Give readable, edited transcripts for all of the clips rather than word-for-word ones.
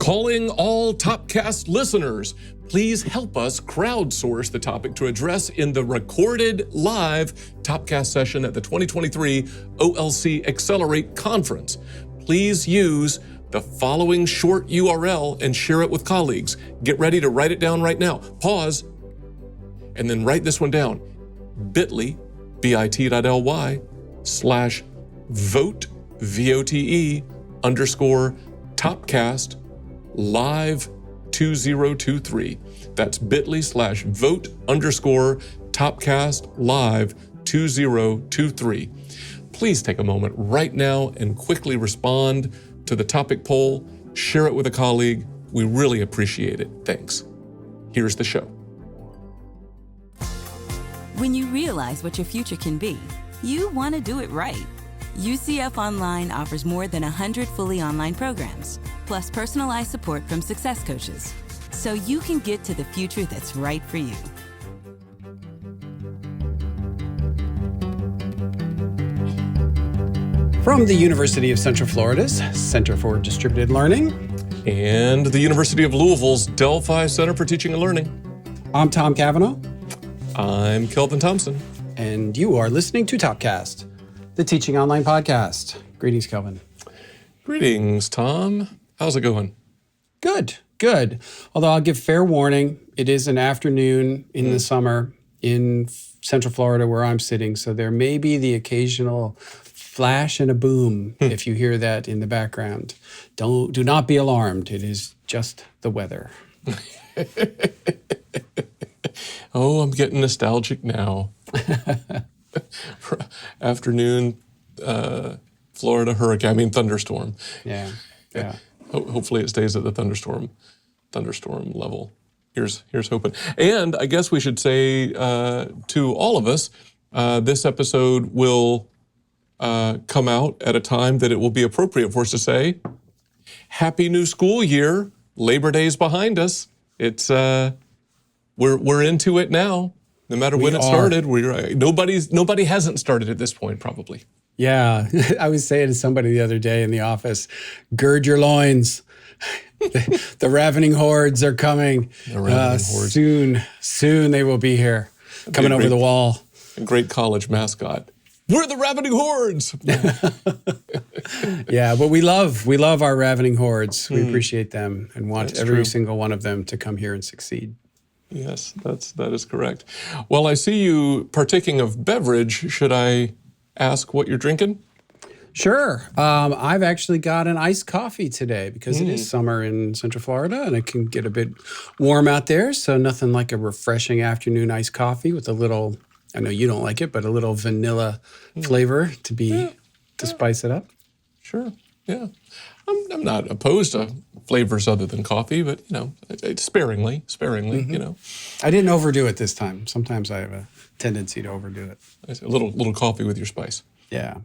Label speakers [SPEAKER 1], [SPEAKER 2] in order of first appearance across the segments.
[SPEAKER 1] Calling all Topcast listeners, please help us crowdsource the topic to address in the recorded live Topcast session at the 2023 OLC Accelerate Conference. Please use the following short URL and share it with colleagues. Get ready to write it down right now. Pause, and then write this one down. bit.ly/vote, VOTE, _Topcast live 2023. That's bit.ly/vote _Topcast live 2023. Please take a moment right now and quickly respond to the topic poll. Share it with a colleague. We really appreciate it. Thanks. Here's the show.
[SPEAKER 2] When you realize what your future can be, you want to do it right. UCF Online offers more than 100 fully online programs, plus personalized support from success coaches, so you can get to the future that's right for you.
[SPEAKER 3] From the University of Central Florida's Center for Distributed Learning
[SPEAKER 1] and the University of Louisville's Delphi Center for Teaching and Learning.
[SPEAKER 3] I'm Tom Cavanaugh.
[SPEAKER 1] I'm Kelvin Thompson.
[SPEAKER 3] And you are listening to Topcast, the Teaching Online podcast. Greetings, Kelvin.
[SPEAKER 1] Greetings, Tom. How's it going?
[SPEAKER 3] Good. Although I'll give fair warning, it is an afternoon in the summer in Central Florida where I'm sitting, so there may be the occasional flash and a boom if you hear that in the background. Do not be alarmed. It is just the weather.
[SPEAKER 1] Oh, I'm getting nostalgic now. Afternoon, Florida thunderstorm.
[SPEAKER 3] Yeah.
[SPEAKER 1] Hopefully it stays at the thunderstorm level. Here's hoping. And I guess we should say to all of us, this episode will come out at a time that it will be appropriate for us to say, Happy New School Year. Labor Day's behind us. It's we're into it now. No matter when it started, nobody hasn't started at this point, probably.
[SPEAKER 3] Yeah, I was saying to somebody the other day in the office, gird your loins. The ravening hordes are coming. Soon they will be here, coming over the wall.
[SPEAKER 1] A great college mascot. We're the ravening hordes.
[SPEAKER 3] Yeah, but we love our ravening hordes. We appreciate them and want every single one of them to come here and succeed.
[SPEAKER 1] Yes, that is correct. Well, I see you partaking of beverage. Should I ask what you're drinking?
[SPEAKER 3] Sure. I've actually got an iced coffee today because it is summer in Central Florida and it can get a bit warm out there. So nothing like a refreshing afternoon iced coffee with a little, I know you don't like it, but a little vanilla flavor to spice it up.
[SPEAKER 1] Sure. Yeah. I'm not opposed to flavors other than coffee, but, sparingly,
[SPEAKER 3] I didn't overdo it this time. Sometimes I have a tendency to overdo it.
[SPEAKER 1] A little coffee with your spice.
[SPEAKER 3] Yeah.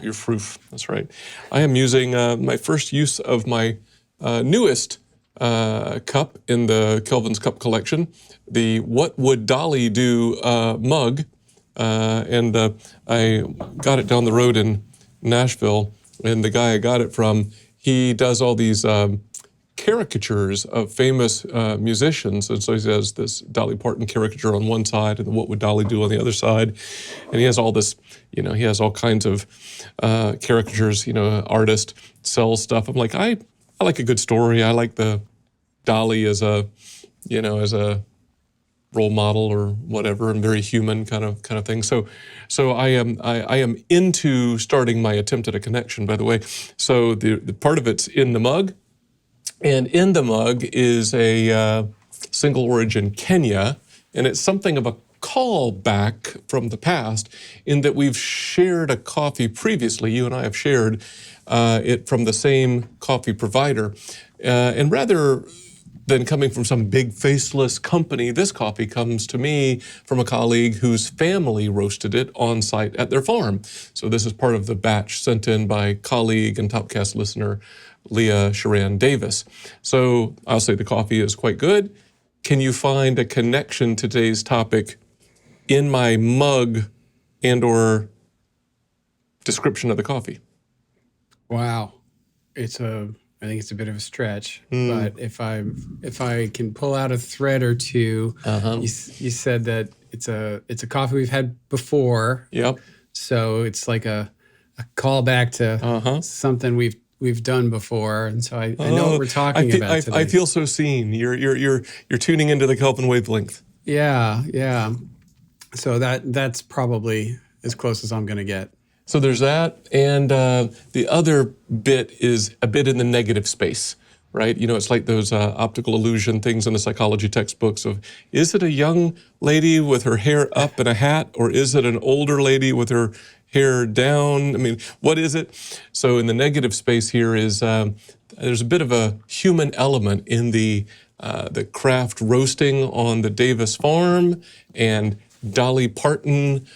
[SPEAKER 1] Your froof. That's right. I am using my first use of my newest cup in the Kelvin's Cup collection, the What Would Dolly Do mug. And I got it down the road in Nashville, and the guy I got it from, he does all these caricatures of famous musicians. And so he has this Dolly Parton caricature on one side and the What Would Dolly Do on the other side. And he has all this, he has all kinds of caricatures, artist sells stuff. I'm like, I like a good story. I like the Dolly as a role model or whatever, and very human kind of thing. So I am into starting my attempt at a connection, by the way. So the part of it's in the mug, and in the mug is a single origin Kenya, and it's something of a callback from the past in that we've shared a coffee previously. You and I have shared it from the same coffee provider, and rather than coming from some big faceless company, this coffee comes to me from a colleague whose family roasted it on site at their farm. So this is part of the batch sent in by colleague and Topcast listener Leah Sharan Davis. So I'll say the coffee is quite good. Can you find a connection to today's topic in my mug and or description of the coffee?
[SPEAKER 3] Wow. It's a I think it's a bit of a stretch, but if I can pull out a thread or two, you said that it's a coffee we've had before.
[SPEAKER 1] Yep.
[SPEAKER 3] So it's like a callback to something we've done before, and so I know what we're talking about today.
[SPEAKER 1] I feel so seen. You're tuning into the Kelvin wavelength.
[SPEAKER 3] Yeah. So that's probably as close as I'm going to get.
[SPEAKER 1] So there's that, and the other bit is a bit in the negative space, right? You know, it's like those optical illusion things in the psychology textbooks of, is it a young lady with her hair up and a hat, or is it an older lady with her hair down? I mean, what is it? So in the negative space here is there's a bit of a human element in the craft roasting on the Davis farm, and Dolly Parton.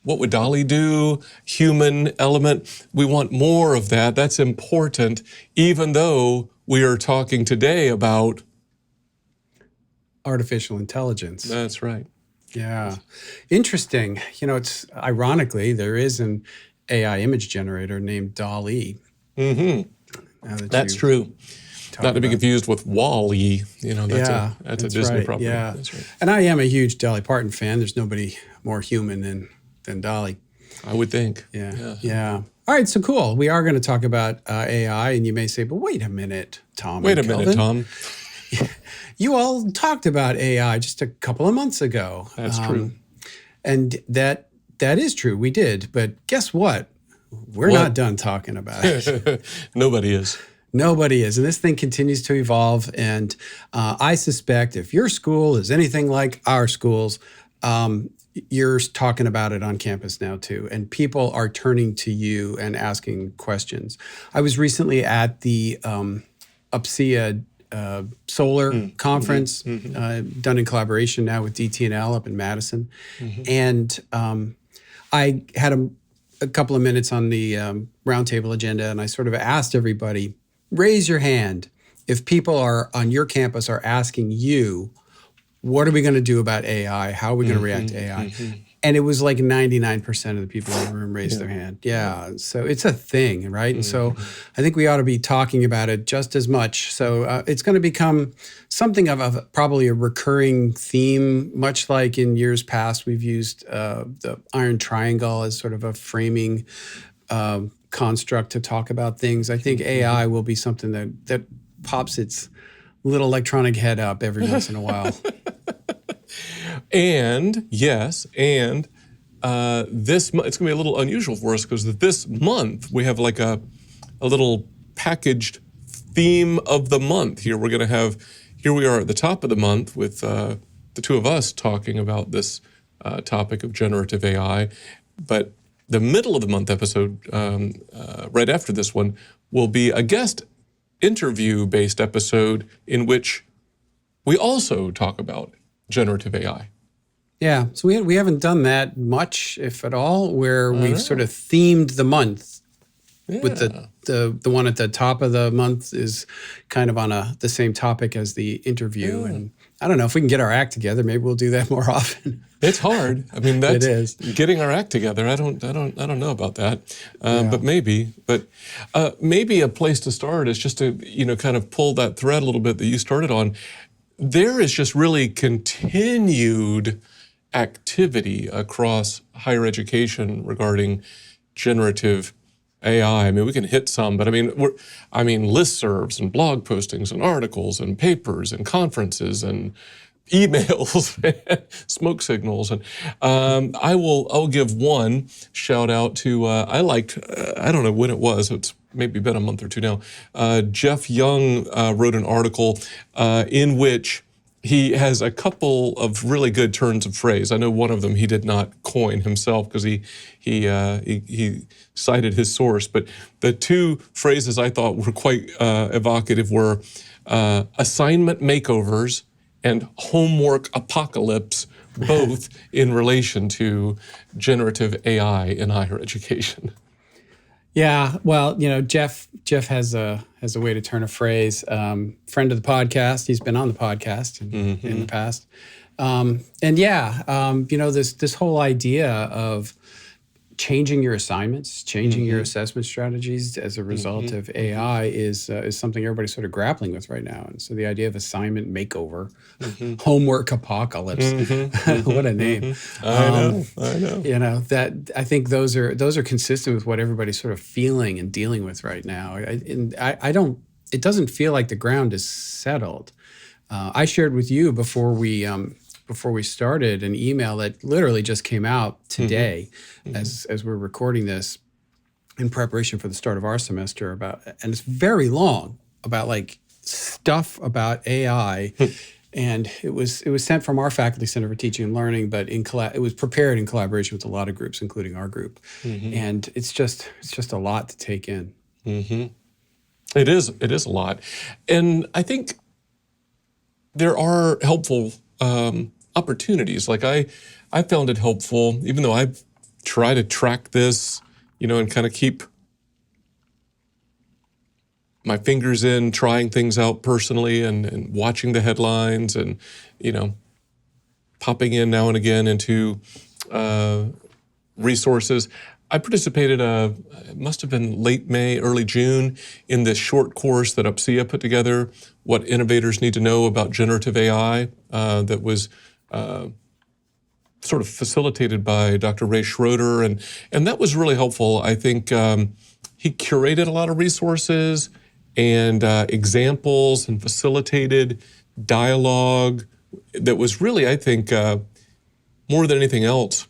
[SPEAKER 1] What would Dolly do? Human element. We want more of that. That's important, even though we are talking today about
[SPEAKER 3] artificial intelligence.
[SPEAKER 1] That's right.
[SPEAKER 3] Yeah. Interesting. You know, it's ironically, there is an AI image generator named Dolly.
[SPEAKER 1] That's true. Not to be confused with Wall-E. You know, that's a Disney property.
[SPEAKER 3] Yeah.
[SPEAKER 1] That's right.
[SPEAKER 3] And I am a huge Dolly Parton fan. There's nobody more human than Dolly.
[SPEAKER 1] I would think.
[SPEAKER 3] Yeah. All right, so cool. We are going to talk about AI, and you may say, but wait a minute, Tom.
[SPEAKER 1] Wait a minute, Tom.
[SPEAKER 3] You all talked about AI just a couple of months ago.
[SPEAKER 1] That's true.
[SPEAKER 3] And that is true. We did. But guess what? We're not done talking about it.
[SPEAKER 1] Nobody is.
[SPEAKER 3] Nobody is. And this thing continues to evolve. And I suspect if your school is anything like our schools, you're talking about it on campus now too, and people are turning to you and asking questions. I was recently at the UPSIA solar conference, done in collaboration now with DT&L up in Madison, and I had a couple of minutes on the roundtable agenda, and I sort of asked everybody, raise your hand if people are on your campus are asking you, what are we going to do about AI? How are we going to react to AI? And it was like 99% of the people in the room raised their hand. Yeah, so it's a thing, right? And so I think we ought to be talking about it just as much. So it's going to become something of probably a recurring theme, much like in years past we've used the iron triangle as sort of a framing construct to talk about things. I think AI will be something that pops its little electronic head up every once in a while.
[SPEAKER 1] And yes, and this month, it's going to be a little unusual for us because this month we have like a little packaged theme of the month here. We're going to have, here we are at the top of the month with the two of us talking about this topic of generative AI. But the middle of the month episode, right after this one, will be a guest interview-based episode in which we also talk about generative AI.
[SPEAKER 3] Yeah, so we haven't done that much, if at all, where we've sort of themed the month. With the one at the top of the month is kind of on the same topic as the interview. And I don't know if we can get our act together. Maybe we'll do that more often.
[SPEAKER 1] It's hard. I mean, that's
[SPEAKER 3] it is.
[SPEAKER 1] Getting our act together. I don't know about that. But maybe a place to start is just to kind of pull that thread a little bit that you started on. There is just really continued activity across higher education regarding generative AI. I mean, we can hit some, but listservs and blog postings and articles and papers and conferences and emails, smoke signals, and I'll give one shout out to I liked I don't know when it was. It's maybe been a month or two now. Jeff Young wrote an article in which he has a couple of really good turns of phrase. I know one of them he did not coin himself because he cited his source, but the two phrases I thought were quite evocative were assignment makeovers and homework apocalypse, both in relation to generative AI in higher education.
[SPEAKER 3] Yeah, well, Jeff has a way to turn a phrase. Friend of the podcast, he's been on the podcast in the past, this whole idea of changing your assignments, changing your assessment strategies as a result of AI is something everybody's sort of grappling with right now. And so the idea of assignment makeover, homework apocalypse, what a name!
[SPEAKER 1] I know.
[SPEAKER 3] You know, that I think those are consistent with what everybody's sort of feeling and dealing with right now. I don't. It doesn't feel like the ground is settled. I shared with you before we started an email that literally just came out today as we're recording this in preparation for the start of our semester and it's very long about like stuff about AI. And it was sent from our Faculty Center for Teaching and Learning, but it was prepared in collaboration with a lot of groups, including our group. And it's just a lot to take in.
[SPEAKER 1] It is a lot. And I think there are helpful opportunities. Like I found it helpful, even though I try to track this, you know, and kind of keep my fingers in, trying things out personally and watching the headlines and, you know, popping in now and again into resources. I participated, it must have been late May, early June, in this short course that UPSEA put together, What Innovators Need to Know About Generative AI, that was sort of facilitated by Dr. Ray Schroeder, and that was really helpful. I think he curated a lot of resources and examples and facilitated dialogue that was really, I think, more than anything else,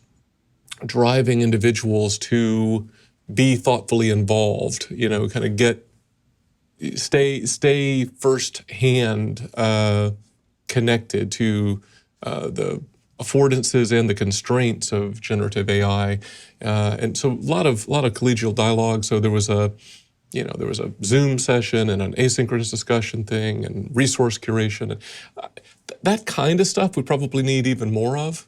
[SPEAKER 1] driving individuals to be thoughtfully involved, you know, kind of stay firsthand connected to the affordances and the constraints of generative AI, and so a lot of collegial dialogue. So there was a Zoom session and an asynchronous discussion thing and resource curation, and that kind of stuff we probably need even more of.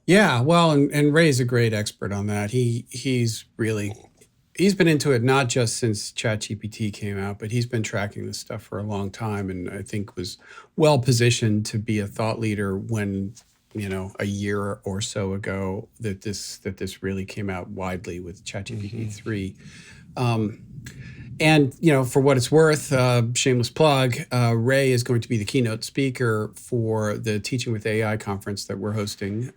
[SPEAKER 3] Yeah, well, and Ray's a great expert on that. He's been into it not just since ChatGPT came out, but he's been tracking this stuff for a long time, and I think was well positioned to be a thought leader when, you know, a year or so ago that this really came out widely with ChatGPT 3. And, you know, for what it's worth, shameless plug, Ray is going to be the keynote speaker for the Teaching with AI conference that we're hosting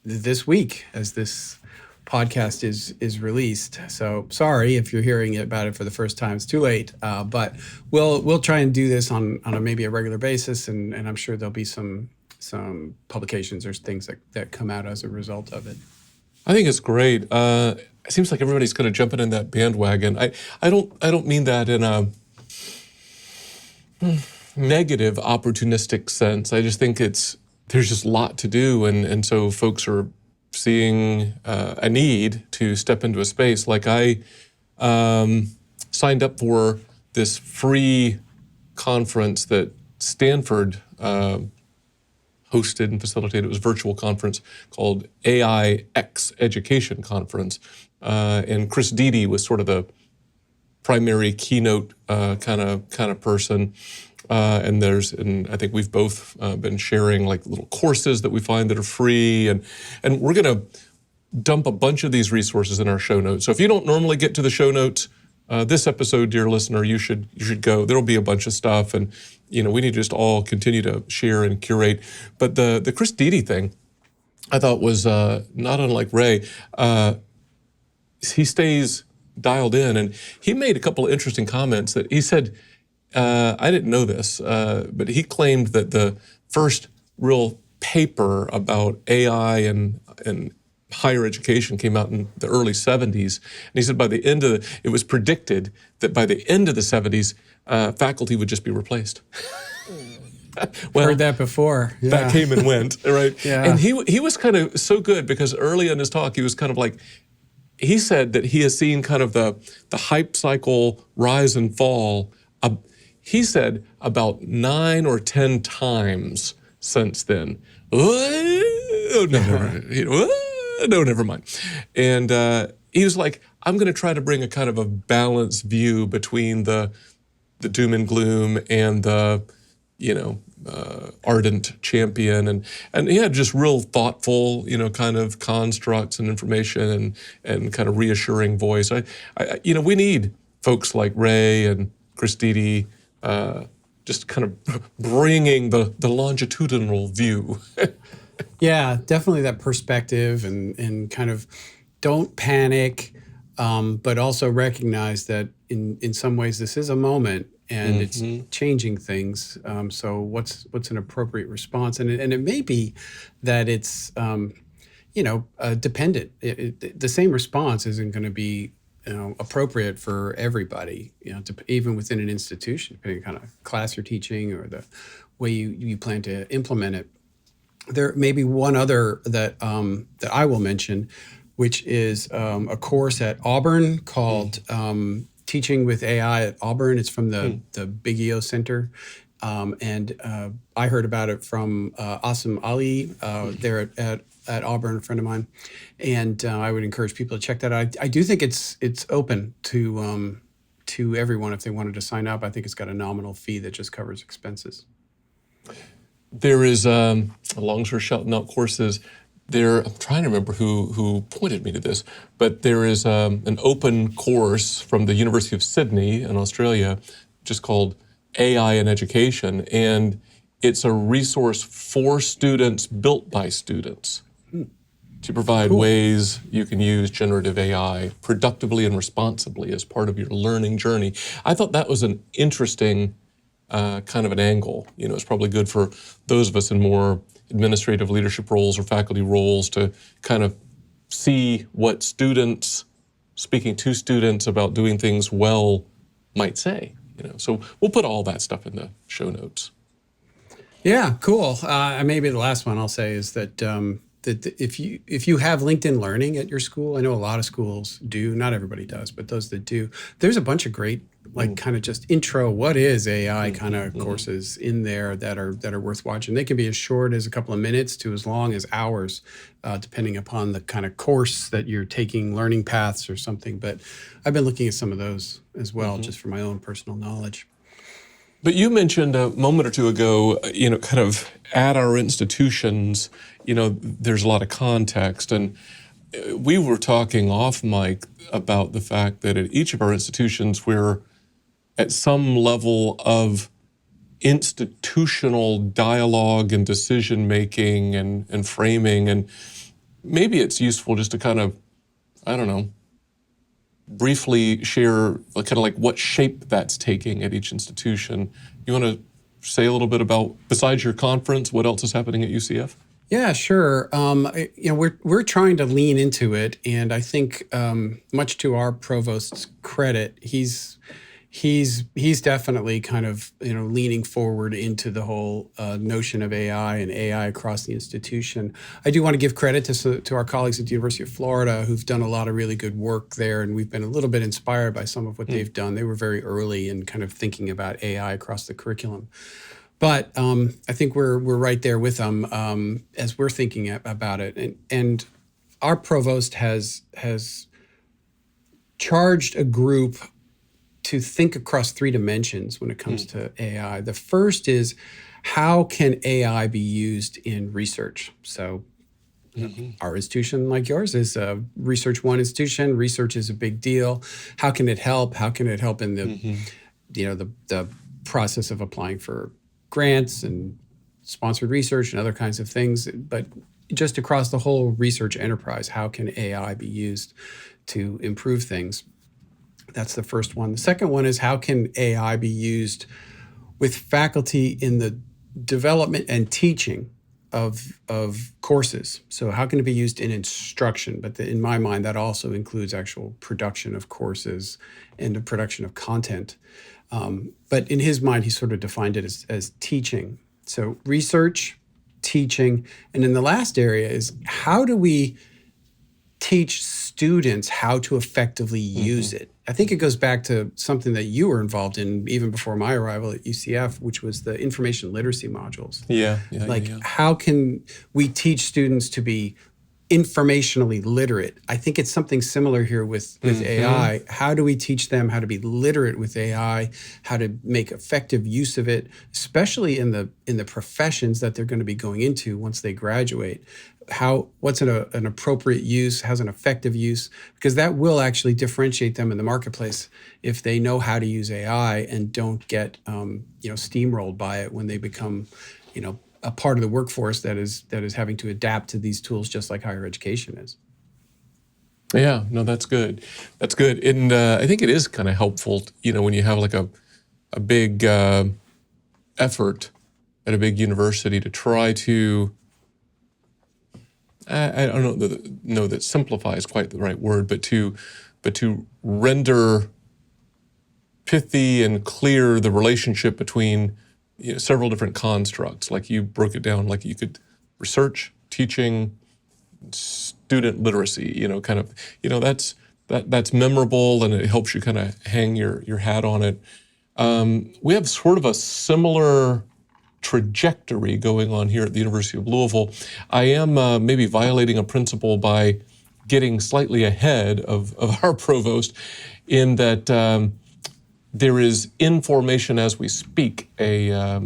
[SPEAKER 3] this week as this podcast is released. So sorry if you're hearing about it for the first time. It's too late, but we'll try and do this on maybe a regular basis, and I'm sure there'll be some publications or things that come out as a result of it.
[SPEAKER 1] I think it's great. It seems like everybody's going to jump in that bandwagon. I don't mean that in a negative, opportunistic sense. I just think there's just a lot to do, and so folks are seeing a need to step into a space. Like I signed up for this free conference that Stanford hosted and facilitated. It was a virtual conference called AI X Education Conference. And Chris Dede was sort of the primary keynote kind of person. And I think we've both been sharing like little courses that we find that are free. And we're going to dump a bunch of these resources in our show notes. So if you don't normally get to the show notes, this episode, dear listener, you should go. There'll be a bunch of stuff, and you know we need to just all continue to share and curate. But the Chris Dede thing, I thought was not unlike Ray. He stays dialed in, and he made a couple of interesting comments that he said. I didn't know this, but he claimed that the first real paper about AI and higher education came out in the early 70s. And he said it was predicted that by the end of the 70s, faculty would just be replaced.
[SPEAKER 3] Well, heard that before. Yeah.
[SPEAKER 1] That came and went, right?
[SPEAKER 3] Yeah.
[SPEAKER 1] And he was kind of so good because early in his talk, he was kind of like, he said that he has seen kind of the hype cycle rise and fall. He said about 9 or 10 times since then. Never mind. And he was like, I'm going to try to bring a kind of a balanced view between the doom and gloom and the ardent champion, and he had just real thoughtful, kind of constructs and information and kind of reassuring voice. We need folks like Ray and Chris Dede, just kind of bringing the longitudinal view.
[SPEAKER 3] Yeah, definitely that perspective and kind of don't panic, but also recognize that in some ways this is a moment and it's changing things. So what's an appropriate response? And it may be that it's dependent. The same response isn't going to be appropriate for everybody. Even within an institution, depending on kind of class you're teaching or the way you plan to implement it. There may be one other that I will mention, which is a course at Auburn called Teaching with AI at Auburn. It's from the Big EO Center. And I heard about it from Asim Ali there at Auburn, a friend of mine. And I would encourage people to check that out. I do think it's open to everyone if they wanted to sign up. I think it's got a nominal fee that just covers expenses.
[SPEAKER 1] There is, long story short, not courses. I'm trying to remember who pointed me to this, but there is an open course from the University of Sydney in Australia, just called AI in Education, and it's a resource for students built by students to provide ways you can use generative AI productively and responsibly as part of your learning journey. I thought that was an interesting kind of an angle. It's probably good for those of us in more administrative leadership roles or faculty roles to kind of see what students, speaking to students about doing things well, might say. So we'll put all that stuff in the show notes.
[SPEAKER 3] Yeah, cool. Maybe the last one I'll say is that that if you have LinkedIn Learning at your school, I know a lot of schools do, not everybody does, but those that do, there's a bunch of great kind of just intro, what is AI kind of courses in there that are worth watching. They can be as short as a couple of minutes to as long as hours, depending upon the kind of course that you're taking, learning paths or something. But I've been looking at some of those as well, just for my own personal knowledge.
[SPEAKER 1] But you mentioned a moment or two ago, kind of at our institutions, there's a lot of context. And we were talking off mic about the fact that at each of our institutions, we're at some level of institutional dialogue and decision making and framing. And maybe it's useful just to kind of, briefly share kind of like what shape that's taking at each institution. You want to say a little bit about, besides your conference, what else is happening at UCF?
[SPEAKER 3] Yeah, sure. We're trying to lean into it, and I think much to our provost's credit, he's definitely kind of leaning forward into the whole notion of AI and AI across the institution. I do want to give credit to our colleagues at the University of Florida who've done a lot of really good work there, and we've been a little bit inspired by some of what they've done. They were very early in kind of thinking about AI across the curriculum. But I think we're right there with them as we're thinking about it. And our provost has charged a group to think across three dimensions when it comes to AI. The first is, how can AI be used in research? So our institution, like yours, is a Research One institution. Research is a big deal. How can it help? How can it help in the the process of applying for grants and sponsored research and other kinds of things? But just across the whole research enterprise, how can AI be used to improve things? That's the first one. The second one is, how can AI be used with faculty in the development and teaching of courses? So how can it be used in instruction? But in my mind, that also includes actual production of courses and the production of content. But in his mind, he sort of defined it as teaching. So research, teaching, and then the last area is, how do we teach students how to effectively use it? I think it goes back to something that you were involved in even before my arrival at UCF, which was the information literacy modules.
[SPEAKER 1] Yeah.
[SPEAKER 3] How can we teach students to be informationally literate. I think it's something similar here with AI. How do we teach them how to be literate with AI, how to make effective use of it, especially in the professions that they're going to be going into once they graduate? What's an appropriate use, how's an effective use? Because that will actually differentiate them in the marketplace if they know how to use AI and don't get steamrolled by it when they become a part of the workforce that is having to adapt to these tools, just like higher education is.
[SPEAKER 1] Yeah, no, that's good. That's good. And I think it is kind of helpful, when you have like a big effort at a big university to try to, I don't know that simplify is quite the right word, but to render pithy and clear the relationship between several different constructs. Like you broke it down, like you could research, teaching, student literacy. That's memorable, and it helps you kind of hang your hat on it. We have sort of a similar trajectory going on here at the University of Louisville. I am maybe violating a principle by getting slightly ahead of our provost in that there is in formation as we speak a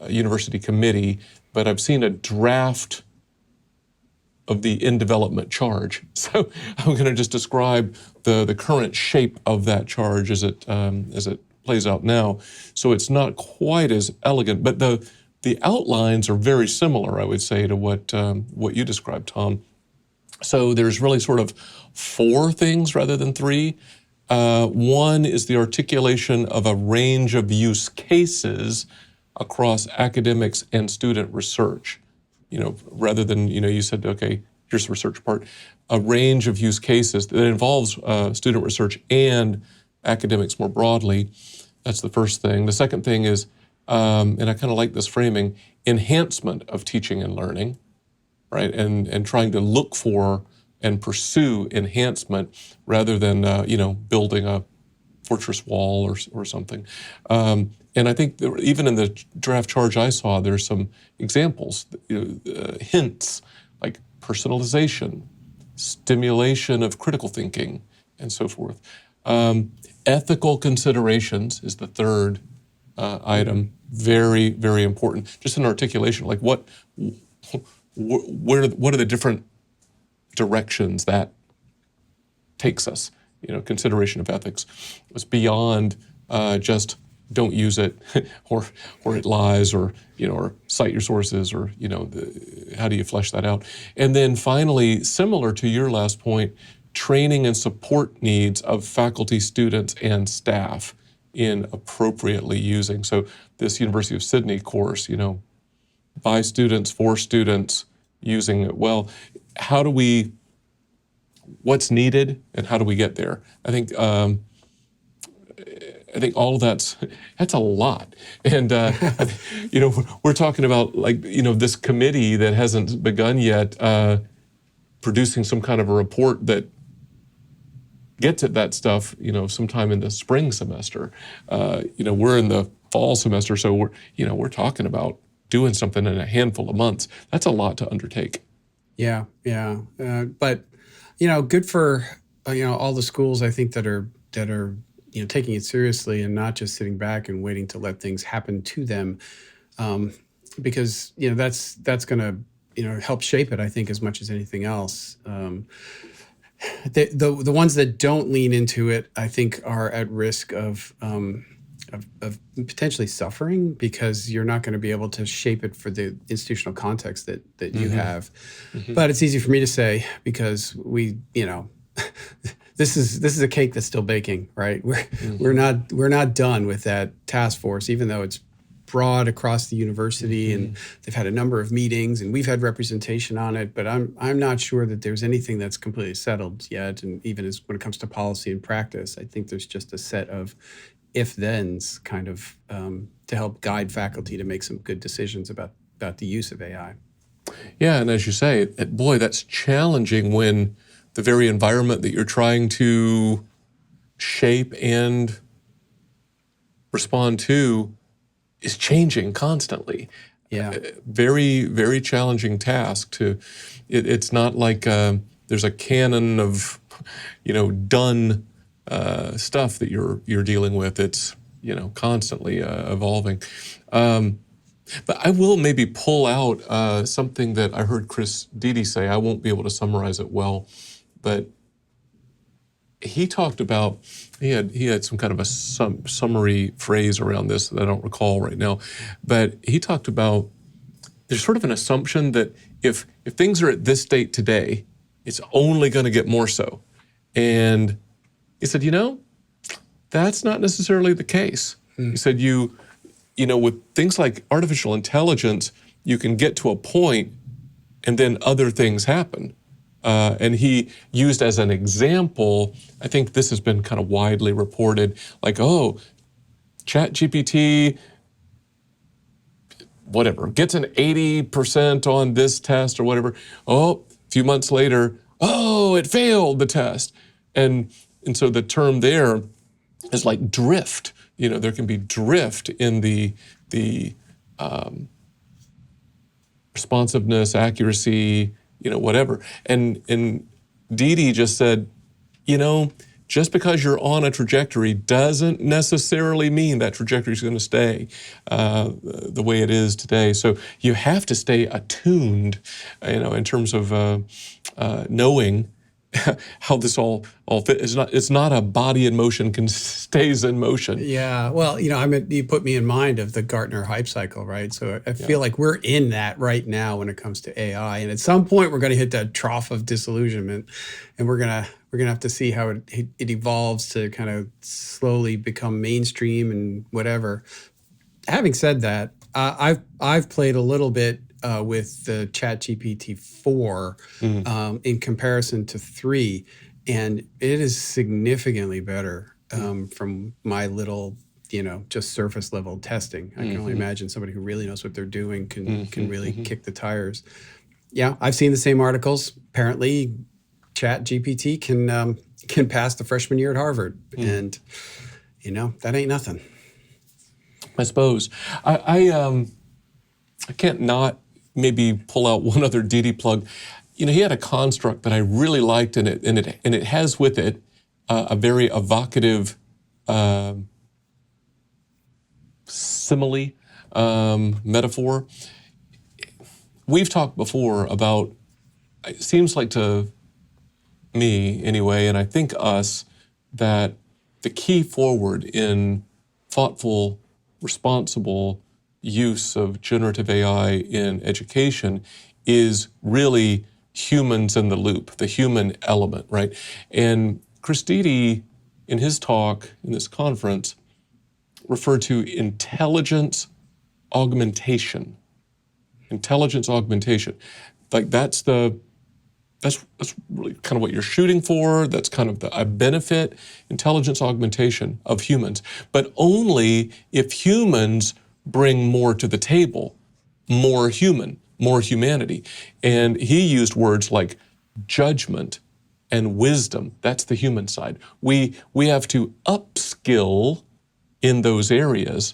[SPEAKER 1] university committee, but I've seen a draft of the in development charge. So I'm going to just describe the current shape of that charge as it plays out now. So it's not quite as elegant, but the outlines are very similar, I would say, to what you described, Tom. So there's really sort of 4 things rather than 3. One is the articulation of a range of use cases across academics and student research. Rather than, you said, okay, here's the research part, a range of use cases that involves student research and academics more broadly. That's the first thing. The second thing is, and I kind of like this framing, enhancement of teaching and learning, right? And trying to look for and pursue enhancement rather than, building a fortress wall or something. And I think even in the draft charge I saw, there's some examples, hints like personalization, stimulation of critical thinking, and so forth. Ethical considerations is the third item. Very, very important. Just an articulation, like what are the different directions that takes us? Consideration of ethics. It's beyond just don't use it, or it lies, or cite your sources, or how do you flesh that out? And then finally, similar to your last point, training and support needs of faculty, students, and staff in appropriately using. So this University of Sydney course, by students, for students, using it well. What's needed, and how do we get there? I think all of that's a lot. And, we're talking about this committee that hasn't begun yet, producing some kind of a report that gets at that stuff, sometime in the spring semester. We're in the fall semester, so we're talking about doing something in a handful of months. That's a lot to undertake.
[SPEAKER 3] Yeah. But, good for, all the schools, I think, that are taking it seriously and not just sitting back and waiting to let things happen to them, because that's going to help shape it, I think, as much as anything else. The ones that don't lean into it, I think, are at risk of potentially suffering, because you're not going to be able to shape it for the institutional context that you have. Mm-hmm. But it's easy for me to say, because this is a cake that's still baking, right? We're not done with that task force, even though it's broad across the university, and they've had a number of meetings, and we've had representation on it. But I'm not sure that there's anything that's completely settled yet. And even when it comes to policy and practice, I think there's just a set of if-thens kind of to help guide faculty to make some good decisions about the use of AI.
[SPEAKER 1] Yeah, and as you say, boy, that's challenging when the very environment that you're trying to shape and respond to is changing constantly.
[SPEAKER 3] Yeah.
[SPEAKER 1] Very, very challenging task to. It's not like there's a canon of, done stuff that you're dealing with. It's constantly evolving. But I will maybe pull out something that I heard Dede say. I won't be able to summarize it well, but he talked about, he had some kind of a summary phrase around this that I don't recall right now, but he talked about there's sort of an assumption that if things are at this state today, it's only going to get more so. And he said, that's not necessarily the case. He said, with things like artificial intelligence, you can get to a point and then other things happen. And he used as an example, I think this has been kind of widely reported, like, ChatGPT, whatever, gets an 80% on this test or whatever. A few months later, it failed the test. And so the term there is like drift. There can be drift in the responsiveness, accuracy, whatever. And Dede just said, just because you're on a trajectory doesn't necessarily mean that trajectory is going to stay the way it is today. So you have to stay attuned, in terms of knowing how this all fits. It's not a body in motion stays in motion.
[SPEAKER 3] Yeah, well, you put me in mind of the Gartner hype cycle, right? So I feel like we're in that right now when it comes to AI, and at some point we're going to hit that trough of disillusionment, and we're gonna have to see how it evolves to kind of slowly become mainstream and whatever. Having said that, I've played a little bit with the ChatGPT 4 in comparison to 3, and it is significantly better from my little, just surface level testing. I can only imagine somebody who really knows what they're doing can really kick the tires. Yeah, I've seen the same articles. Apparently, ChatGPT can pass the freshman year at Harvard, and that ain't nothing.
[SPEAKER 1] I suppose I can't not maybe pull out one other Dede plug. He had a construct that I really liked in it, and it has with it a very evocative simile, metaphor. We've talked before about, it seems like to me anyway, and I think us, that the key forward in thoughtful, responsible use of generative AI in education is really humans in the loop, the human element, right? And Dede, in his talk in this conference, referred to intelligence augmentation. Intelligence augmentation. Like that's really kind of what you're shooting for. That's kind of a benefit, intelligence augmentation of humans. But only if humans bring more to the table, more humanity. And he used words like judgment and wisdom. That's the human side. We have to upskill in those areas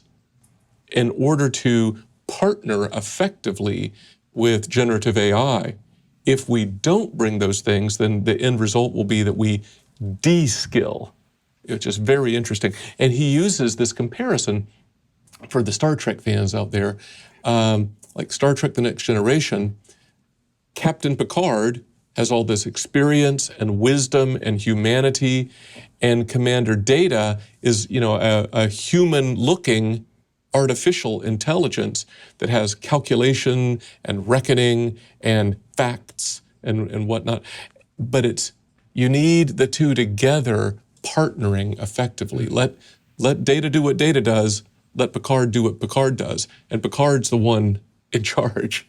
[SPEAKER 1] in order to partner effectively with generative AI. If we don't bring those things, then the end result will be that we de-skill, which is very interesting. And he uses this comparison for the Star Trek fans out there, like Star Trek The Next Generation. Captain Picard has all this experience and wisdom and humanity, and Commander Data is, a human-looking artificial intelligence that has calculation and reckoning and facts and whatnot. But you need the two together partnering effectively. Let Data do what Data does, let Picard do what Picard does, and Picard's the one in charge.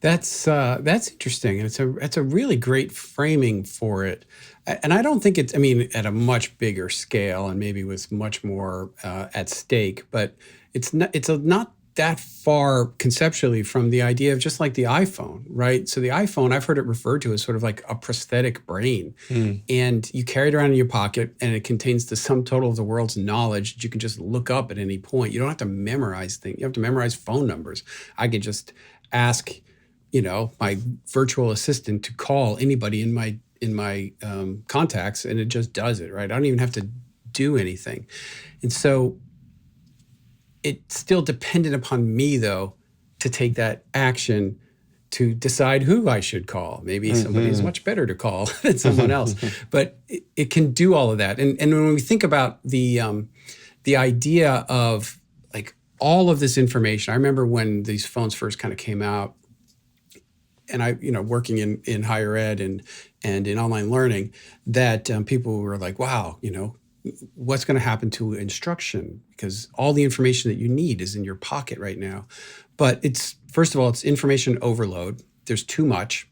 [SPEAKER 3] That's interesting, and it's a really great framing for it. And I don't think it's, at a much bigger scale and maybe with much more at stake, but it's not that far conceptually from the idea of just like the iPhone, right? So the iPhone, I've heard it referred to as sort of like a prosthetic brain. And you carry it around in your pocket, and it contains the sum total of the world's knowledge that you can just look up at any point. You don't have to memorize things. You have to memorize phone numbers. I can just ask, my virtual assistant to call anybody in my contacts, and it just does it, right? I don't even have to do anything. And so it's still dependent upon me, though, to take that action to decide who I should call. Maybe somebody is much better to call than someone else. But it can do all of that. And when we think about the idea of like all of this information, I remember when these phones first kind of came out, and I, working in higher ed and in online learning, that people were like, wow, what's going to happen to instruction? Because all the information that you need is in your pocket right now. But first of all, it's information overload. There's too much.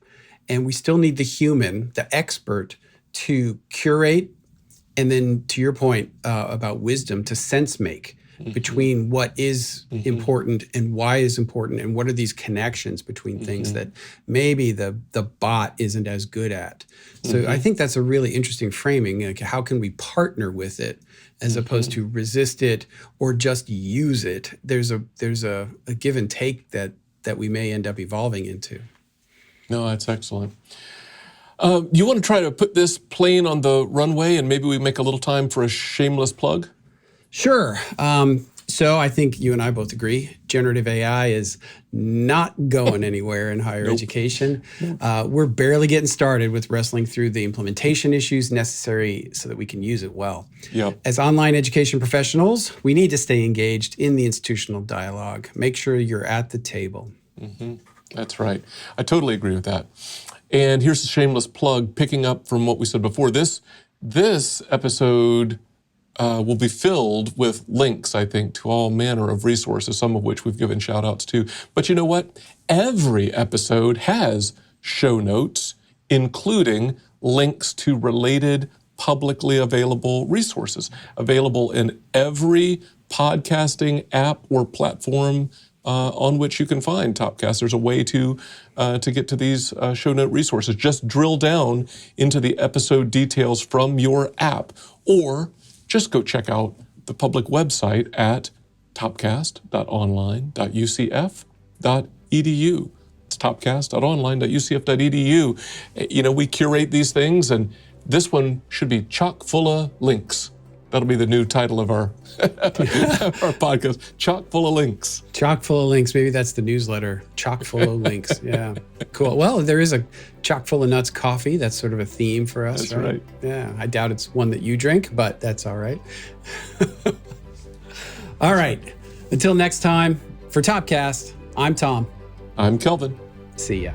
[SPEAKER 3] And we still need the human, the expert, to curate. And then to your point about wisdom, to sense make between what is important and why is important, and what are these connections between things that maybe the bot isn't as good at. So I think that's a really interesting framing. Like, how can we partner with it as opposed to resist it or just use it? There's a give and take that we may end up evolving into.
[SPEAKER 1] No, that's excellent. You want to try to put this plane on the runway, and maybe we make a little time for a shameless plug?
[SPEAKER 3] Sure. So I think you and I both agree, generative AI is not going anywhere in higher education. We're barely getting started with wrestling through the implementation issues necessary so that we can use it well. As online education professionals, we need to stay engaged in the institutional dialogue. Make sure you're at the table.
[SPEAKER 1] That's right. I totally agree with that. And here's a shameless plug, picking up from what we said before. This episode will be filled with links, I think, to all manner of resources, some of which we've given shout outs to. But you know what? Every episode has show notes, including links to related publicly available resources, available in every podcasting app or platform on which you can find Topcast. There's a way to get to these show note resources. Just drill down into the episode details from your app, or just go check out the public website at topcast.online.ucf.edu. It's topcast.online.ucf.edu. We curate these things, and this one should be chock full of links. That'll be the new title of our our podcast, Chock Full of Links.
[SPEAKER 3] Chock full of links. Maybe that's the newsletter, Chock Full of Links. Yeah, cool. Well, there is a Chock Full of Nuts coffee. That's sort of a theme for us.
[SPEAKER 1] That's right.
[SPEAKER 3] Yeah, I doubt it's one that you drink, but that's all right. All right. Until next time, for Topcast, I'm Tom.
[SPEAKER 1] I'm Kelvin.
[SPEAKER 3] See ya.